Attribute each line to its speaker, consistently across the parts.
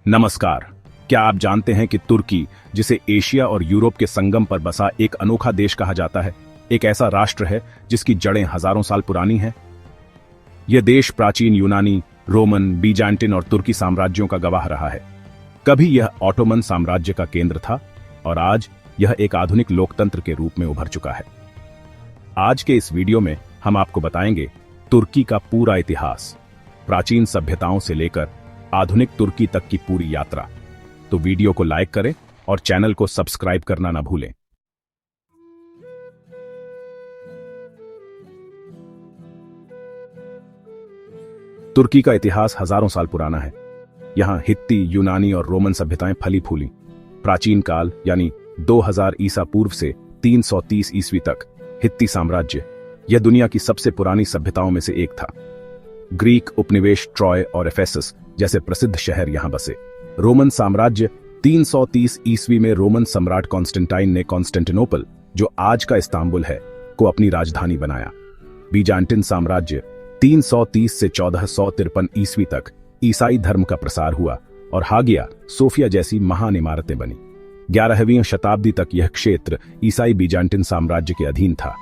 Speaker 1: नमस्कार। क्या आप जानते हैं कि तुर्की, जिसे एशिया और यूरोप के संगम पर बसा एक अनोखा देश कहा जाता है, एक ऐसा राष्ट्र है जिसकी जड़ें हजारों साल पुरानी हैं। यह देश प्राचीन यूनानी, रोमन, बीजांटिन और तुर्की साम्राज्यों का गवाह रहा है। कभी यह ऑटोमन साम्राज्य का केंद्र था और आज यह एक आधुनिक लोकतंत्र के रूप में उभर चुका है। आज के इस वीडियो में हम आपको बताएंगे तुर्की का पूरा इतिहास, प्राचीन सभ्यताओं से लेकर आधुनिक तुर्की तक की पूरी यात्रा। तो वीडियो को लाइक करें और चैनल को सब्सक्राइब करना ना भूलें। तुर्की का इतिहास हजारों साल पुराना है। यहां हित्ती, यूनानी और रोमन सभ्यताएं फली फूली। प्राचीन काल यानी 2000 ईसा पूर्व से 330 ईस्वी तक हित्ती साम्राज्य यह दुनिया की सबसे पुरानी सभ्यताओं में से एक था। ग्रीक उपनिवेश ट्रॉय और एफेसस जैसे प्रसिद्ध शहर यहां बसे। रोमन साम्राज्य 330 ईस्वी में रोमन सम्राट कॉन्स्टेंटाइन ने कॉन्स्टेंटिनोपल, जो आज का इस्तांबुल है, को अपनी राजधानी बनाया। बीजांटिन साम्राज्य 330 से 1453 ईस्वी तक ईसाई धर्म का प्रसार हुआ और हागिया सोफिया जैसी महान इमारतें बनी। 11वीं शताब्दी तक यह क्षेत्र ईसाई बीजांटिन साम्राज्य के अधीन था,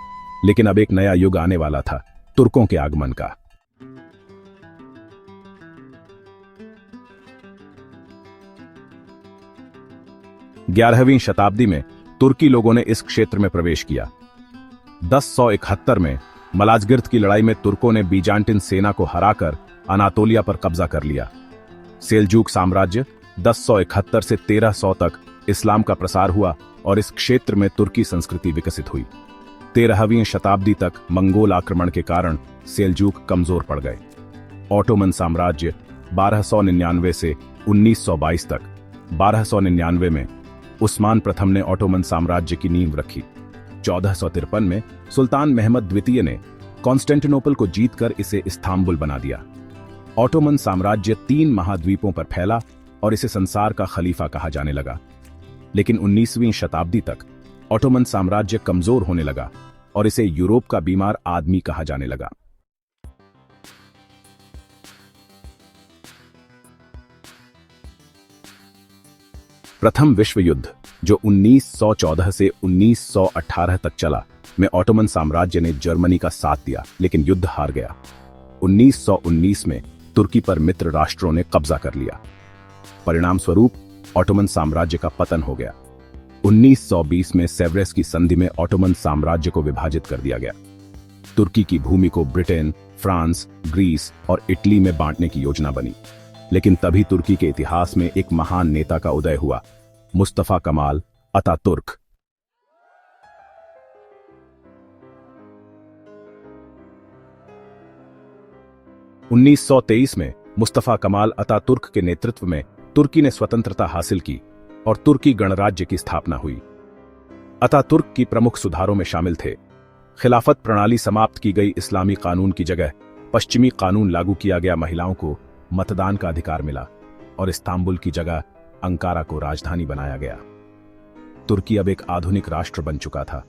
Speaker 1: लेकिन अब एक नया युग आने वाला था, तुर्कों के आगमन का। 11वीं शताब्दी में तुर्की लोगों ने इस क्षेत्र में प्रवेश किया। 1071 में मलाजगिर्द की लड़ाई में तुर्कों ने बीजांटिन सेना को हराकर अनातोलिया पर कब्जा कर लिया। सेल्जूक साम्राज्य 1071 से 1300 तक इस्लाम का प्रसार हुआ और इस क्षेत्र में तुर्की संस्कृति विकसित हुई। 13वीं शताब्दी तक मंगोल आक्रमण के कारण सेल्जूक कमजोर पड़ गए। ऑटोमन साम्राज्य 1299 से 1922 तक। 1299 में उस्मान प्रथम ने ऑटोमन साम्राज्य की नींव रखी। 1453 में सुल्तान महमद द्वितीय ने कॉन्स्टेंटिनोपल को जीतकर इसे इस्तांबुल बना दिया। ऑटोमन साम्राज्य 3 महाद्वीपों पर फैला और इसे संसार का खलीफा कहा जाने लगा। लेकिन 19वीं शताब्दी तक ऑटोमन साम्राज्य कमजोर होने लगा और इसे यूरोप का बीमार आदमी कहा जाने लगा। प्रथम विश्व युद्ध, जो 1914 से 1918 तक चला, में ऑटोमन साम्राज्य ने जर्मनी का साथ दिया, लेकिन युद्ध हार गया। 1919 में तुर्की पर मित्र राष्ट्रों ने कब्जा कर लिया। परिणाम स्वरूप ऑटोमन साम्राज्य का पतन हो गया। 1920 में सेवरेस की संधि में ऑटोमन साम्राज्य को विभाजित कर दिया गया। तुर्की की भूमि को ब्रिटेन, फ्रांस, ग्रीस और इटली में बांटने की योजना बनी। लेकिन तभी तुर्की के इतिहास में एक महान नेता का उदय हुआ, मुस्तफा कमाल अतातुर्क। (1923) में मुस्तफा कमाल अतातुर्क के नेतृत्व में तुर्की ने स्वतंत्रता हासिल की और तुर्की गणराज्य की स्थापना हुई। अतातुर्क की प्रमुख सुधारों में शामिल थे: खिलाफत प्रणाली समाप्त की गई, इस्लामी कानून की जगह पश्चिमी कानून लागू किया गया, महिलाओं को मतदान का अधिकार मिला और इस्तांबुल की जगह अंकारा को राजधानी बनाया गया। तुर्की अब एक आधुनिक राष्ट्र बन चुका था,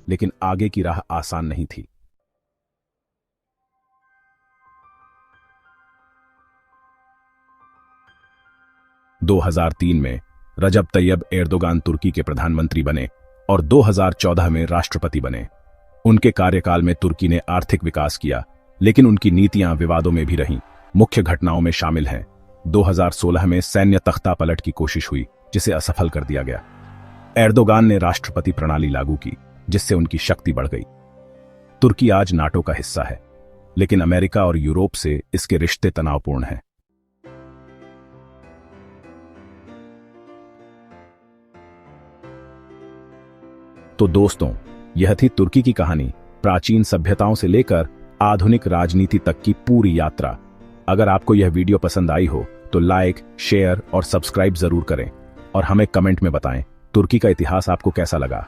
Speaker 1: लेकिन आगे की राह आसान नहीं थी। – 2003 में रजब तैयब एर्दोगान तुर्की के प्रधानमंत्री बने और 2014 में राष्ट्रपति बने। उनके कार्यकाल में तुर्की ने आर्थिक विकास किया, लेकिन उनकी नीतियां विवादों में भी रहीं। मुख्य घटनाओं में शामिल हैं: 2016 में सैन्य तख्ता पलट की कोशिश हुई, जिसे असफल कर दिया गया। एर्दोगान ने राष्ट्रपति प्रणाली लागू की, जिससे उनकी शक्ति बढ़ गई। तुर्की आज नाटो का हिस्सा है, लेकिन अमेरिका और यूरोप से इसके रिश्ते तनावपूर्ण हैं। तो दोस्तों, यह थी तुर्की की कहानी, प्राचीन सभ्यताओं से लेकर आधुनिक राजनीति तक की पूरी यात्रा। अगर आपको यह वीडियो पसंद आई हो तो लाइक, शेयर और सब्सक्राइब जरूर करें और हमें कमेंट में बताएं तुर्की का इतिहास आपको कैसा लगा।